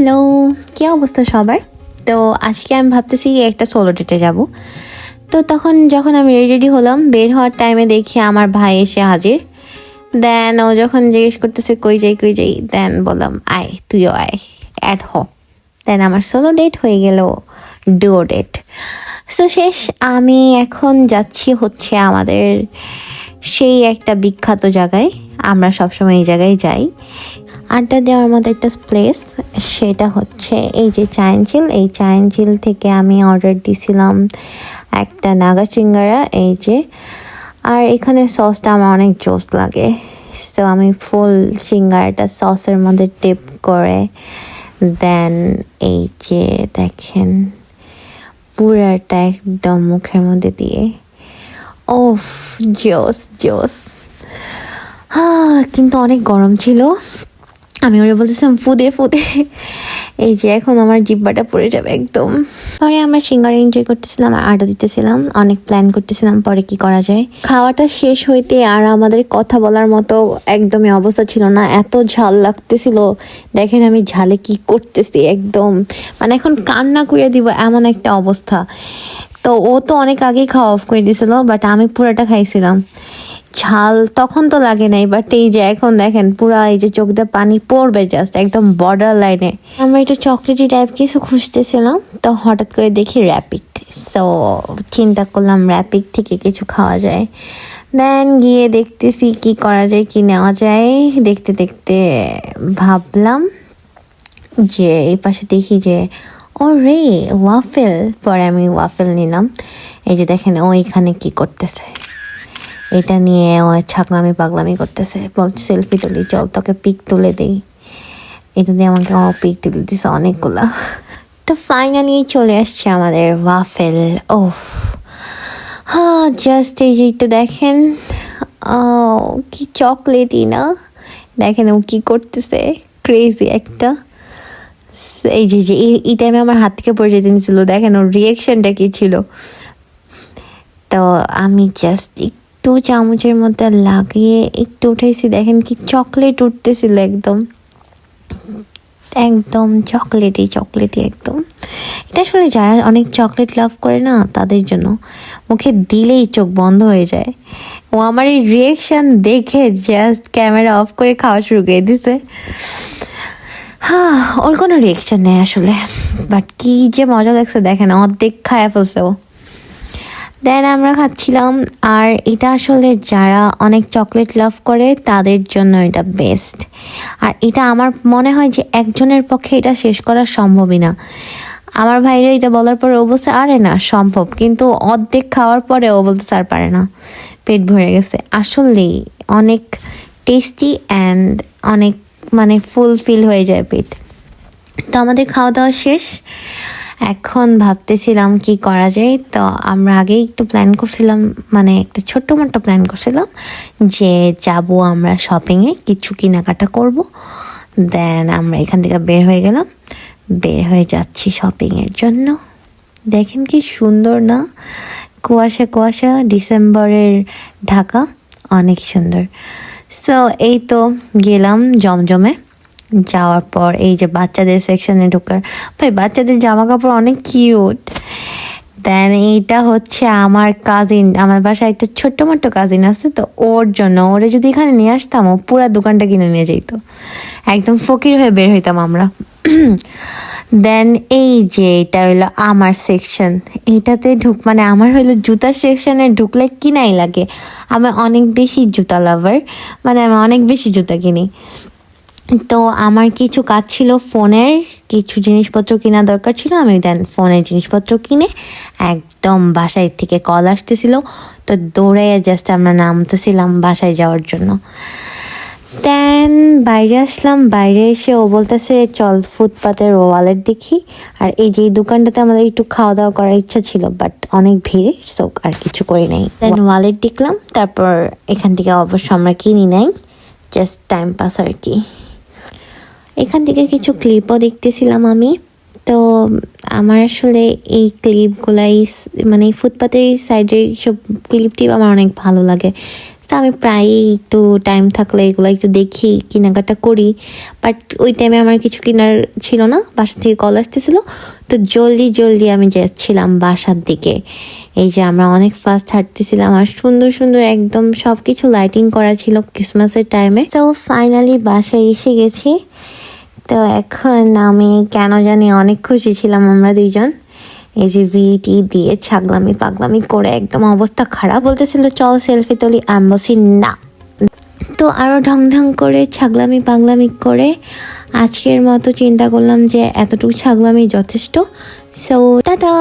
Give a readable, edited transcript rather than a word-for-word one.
Hello, কি অবস্থা সবার? তো আজকে আমি ভাবতেছি একটা সোলো ডেটে যাব। তো যখন আমি রেডি হলাম, বের হওয়ার টাইমে দেখি আমার ভাই এসে হাজির। দেন ও যখন জিজ্ঞেস করতেছে কই যাই, দেন বললাম আয়, তুইও আয়, অ্যাড হ। দেন আমার সোলো ডেট হয়ে গেল ডুও ডেট। সো শেষ, আমি এখন যাচ্ছি হচ্ছে আমাদের সেই একটা বিখ্যাত জায়গায়। আমরা সবসময় এই জায়গায় যাই আড্ডা দেওয়ার মতো একটা প্লেস। সেটা হচ্ছে এই যে চায়নচিল। এই চায়নচিল থেকে আমি অর্ডার দিছিলাম একটা নাগা সিঙ্গারা, এই যে। আর এখানে সসটা আমার অনেক জোস লাগে, সো আমি ফুল সিঙ্গারাটা সসের মধ্যে ডিপ করে দেন এই যে দেখেন পুরাটা একদম মুখের মধ্যে দিয়ে, ওফ, জোস জোস। কিন্তু অনেক গরম ছিল, আমি ওরা বলতেছিলাম ফুদে ফুদে। এই যে এখন আমার জিব্বাটা পড়ে যাবে একদম। পরে আমরা সিঙ্গারা এনজয় করতেছিলাম আর আড্ডা দিতেছিলাম, অনেক প্ল্যান করতেছিলাম পরে কি করা যায়। খাওয়াটা শেষ হইতে আর আমাদের কথা বলার মতো একদমই অবস্থা ছিল না, এত ঝাল লাগতেছিল। দেখেন আমি ঝালে কি করতেছি, একদম মানে এখন কান্না করে দিব এমন একটা অবস্থা। তো ও তো অনেক আগেই খাওয়া অফ করে দিয়েছিল, বাট আমি পুরাটা খাইছিলাম। ঝাল তখন তো লাগে নাই, বাট এই যে এখন দেখেন পুরা এই যে চোখ দিয়ে পানি পড়বে জাস্ট একদম বর্ডার লাইনে। আমরা একটু চকলেটি টাইপ কিছু খুঁজতেছিলাম, তো হঠাৎ করে দেখি র্যাপিক। সো চিন্তা করলাম র্যাপিক থেকে কিছু খাওয়া যায়। দেন গিয়ে দেখতেছি কি করা যায়, কি নেওয়া যায়। দেখতে দেখতে ভাবলাম যে এই পাশে দেখি যে ও রে ওয়াফেল, পরে আমি ওয়াফেল নিলাম। এই যে দেখেন ও এখানে কি করতেছে, এটা নিয়ে ও ছাগলামি পাগলামি করতেছে, বলছে সেলফি তুলি, চল তোকে পিক তুলে দেই। এটা দিয়ে আমাকে আমার পিক তুলে দিছে অনেকগুলা। তো ফাইনালি চলে আসছে আমাদের ওয়াফেল। ওফ, জাস্ট এই যে একটু দেখেন, কি চকলেটই না। দেখেন ও কি করতেছে, ক্রেজি একটা। এই যে এই টাইমে আমার হাত থেকে পড়ে যেতে নিয়েছিল, দেখেন ওর রিয়েকশনটা কি ছিল। তো আমি জাস্ট একটু চামচের মধ্যে লাগিয়ে একটু উঠাইছি, দেখেন কি চকলেট উঠতেছিল, একদম একদম চকলেটই একদম। এটা আসলে যারা অনেক চকলেট লাভ করে না, তাদের জন্য মুখে দিলেই চোখ বন্ধ হয়ে যায়। ও আমার এই রিয়েকশন দেখে জাস্ট ক্যামেরা অফ করে খাওয়া শুরু করে দিছে। ওর কোনো রিয়েকশন নেই আসলে, বাট কি যে মজা লাগছে দেখেন, অর্ধেক খায়া ফেলছে ও। দেন আমরা খাচ্ছিলাম। আর এটা আসলে যারা অনেক চকলেট লাভ করে তাদের জন্য এটা বেস্ট। আর এটা আমার মনে হয় যে একজনের পক্ষে এটা শেষ করা সম্ভবই না। আমার ভাইরা এটা বলার পরে ও বলছে আরে না সম্ভব, কিন্তু অর্ধেক খাওয়ার পরে ও বলতে আর পারে না, পেট ভরে গেছে। আসলেই অনেক টেস্টি অ্যান্ড অনেক মানে ফুলফিল হয়ে যায় পেট। তো আমাদের খাওয়া দাওয়া শেষ, এখন ভাবতেছিলাম কি করা যায়। তো আমরা আগেই একটু প্ল্যান করছিলাম, মানে একটা ছোট্ট মোট্ট প্ল্যান করছিলাম যে যাব আমরা শপিংয়ে, কিছু কেনাকাটা করব। দেন আমরা এখান থেকে বের হয়ে গেলাম, বের হয়ে যাচ্ছি শপিংয়ের জন্য। দেখেন কি সুন্দর না, কুয়াশা কুয়াশা, ডিসেম্বরের ঢাকা, অনেক সুন্দর। সো এই তো গেলাম জমজমে। যাওয়ার পর এই যে বাচ্চাদের সেকশনে ঢোকার, ভাই বাচ্চাদের জামা কাপড় অনেক কিউট। দেন এইটা হচ্ছে আমার কাজিন, আমার বাসায় একটা ছোট্ট মোট্ট কাজিন আছে, তো ওর জন্য, ওরে যদি এখানে নিয়ে আসতাম ও পুরা দোকানটা কিনে নিয়ে যেত, একদম ফকির হয়ে বের হইতাম আমরা। দেন এই যে এটা হইলো আমার সেকশন, এইটাতে মানে আমার হইলো জুতার সেকশনে ঢুকলে কিনাই লাগে। আমি অনেক বেশি জুতা লাভার, মানে আমি অনেক বেশি জুতা কিনি। তো আমার কিছু কাজ ছিল, ফোনের কিছু জিনিসপত্র কেনা দরকার ছিল। আমি দেন ফোনের জিনিসপত্র কিনে একদম বাসায় থেকে কল আসতেছিল, তো দৌড়াইয়া জাস্ট আমরা নামতেছিলাম বাসায় যাওয়ার জন্য। দেন বাইরে আসলাম, বাইরে এসে ও বলতেছে চল ফুটপাতের ওয়ালেট দেখি। আর এই যে দোকানটাতে আমাদের একটু খাওয়া দাওয়া করার ইচ্ছা ছিল, বাট অনেক ভিড়, সো আর কিছু করি নাই। দেন ওয়ালেট দেখলাম, তারপর এখান থেকে অবশ্য আমরা কিনি নাই, জাস্ট টাইম পাস আর কি। এখান থেকে কিছু ক্লিপও দেখতেছিলাম আমি। তো আমার আসলে এই ক্লিপগুলাই মানে ফুটপাতের সাইডের সব ক্লিপ টিপ আমার অনেক ভালো লাগে। তো আমি প্রায়ই একটু টাইম থাকলে এগুলো একটু দেখি, কেনাকাটা করি। বাট ওই টাইমে আমার কিছু কেনার ছিল না, বাসা থেকে কল আসতেছিল, তো জলদি জলদি আমি যাচ্ছিলাম বাসার দিকে। এই যে আমরা অনেক ফাস্ট হাঁটতেছিলাম, আর সুন্দর সুন্দর একদম সব কিছু লাইটিং করা ছিল ক্রিসমাসের টাইমে। তো ফাইনালি বাসায় এসে গেছি। তো এখন আমি কেন জানি অনেক খুশি ছিলাম আমরা দুইজন। এই যে ভিটি দিয়ে ছাগলামি পাগলামি করে একদম অবস্থা খারাপ, বলতেছিল চল সেলফি তুলি, আমি বলছি না। তো আরও ঢং ঢং করে ছাগলামি পাগলামি করে আজকের মতো চিন্তা করলাম যে এতটুকু ছাগলামি যথেষ্ট। So tata.